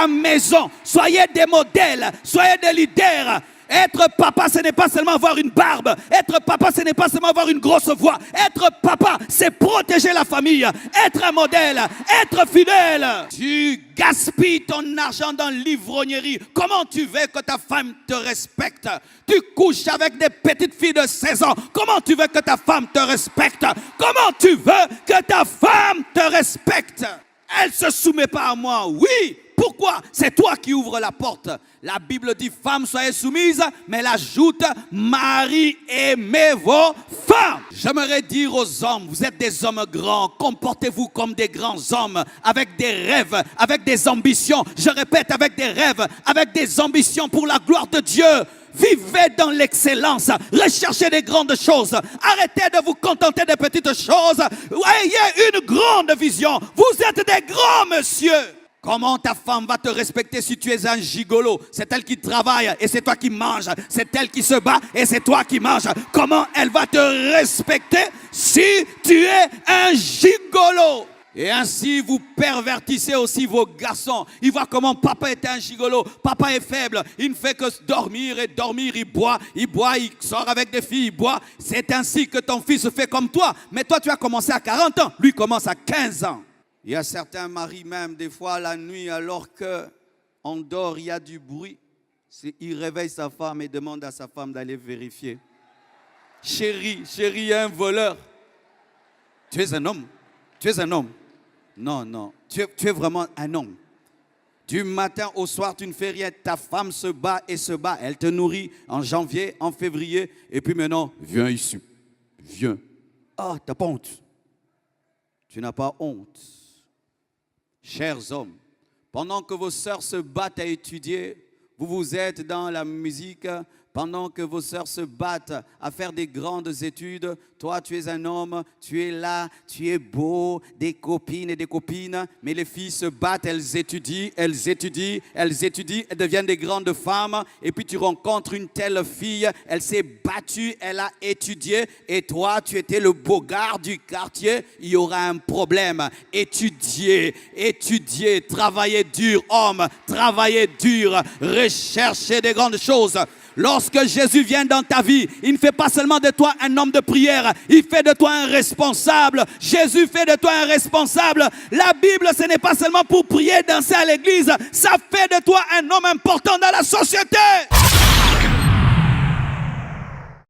la maison. Soyez des modèles, soyez des leaders. Être papa, ce n'est pas seulement avoir une barbe. Être papa, ce n'est pas seulement avoir une grosse voix. Être papa, c'est protéger la famille. Être un modèle, être fidèle. Tu gaspilles ton argent dans l'ivrognerie. Comment tu veux que ta femme te respecte? Tu couches avec des petites filles de 16 ans. Comment tu veux que ta femme te respecte? Comment tu veux que ta femme te respecte? Elle ne se soumet pas à moi, oui. Pourquoi? C'est toi qui ouvres la porte. La Bible dit, femmes, soyez soumises, mais elle ajoute, mari, aimez vos femmes. J'aimerais dire aux hommes, vous êtes des hommes grands, comportez-vous comme des grands hommes, avec des rêves, avec des ambitions. Je répète, avec des rêves, avec des ambitions pour la gloire de Dieu. Vivez dans l'excellence, recherchez des grandes choses. Arrêtez de vous contenter des petites choses. Ayez une grande vision. Vous êtes des grands monsieur. Comment ta femme va te respecter si tu es un gigolo? C'est elle qui travaille et c'est toi qui manges. C'est elle qui se bat et c'est toi qui manges. Comment elle va te respecter si tu es un gigolo? Et ainsi, vous pervertissez aussi vos garçons. Ils voient comment papa est un gigolo. Papa est faible. Il ne fait que dormir et dormir. Il boit, il sort avec des filles, il boit. C'est ainsi que ton fils fait comme toi. Mais toi, tu as commencé à 40 ans. Lui commence à 15 ans. Il y a certains maris même, des fois, la nuit, alors qu'on dort, il y a du bruit. Il réveille sa femme et demande à sa femme d'aller vérifier. Chérie, il y a un voleur. Tu es un homme. Tu es un homme. Non. Tu es vraiment un homme. Du matin au soir, tu ne fais rien. Ta femme se bat et se bat. Elle te nourrit en janvier, en février. Et puis maintenant, viens ici. Viens. Ah, tu n'as pas honte. Tu n'as pas honte. Chers hommes, pendant que vos sœurs se battent à étudier, vous êtes dans la musique. Pendant que vos sœurs se battent à faire des grandes études, toi, tu es un homme, tu es là, tu es beau, des copines et des copines, mais les filles se battent, elles étudient, elles deviennent des grandes femmes, et puis tu rencontres une telle fille, elle s'est battue, elle a étudié, et toi, tu étais le beau gars du quartier, il y aura un problème. Étudier, travailler dur, homme, travailler dur, rechercher des grandes choses. Lorsque Jésus vient dans ta vie, il ne fait pas seulement de toi un homme de prière, il fait de toi un responsable. Jésus fait de toi un responsable. La Bible, ce n'est pas seulement pour prier, danser à l'église, ça fait de toi un homme important dans la société.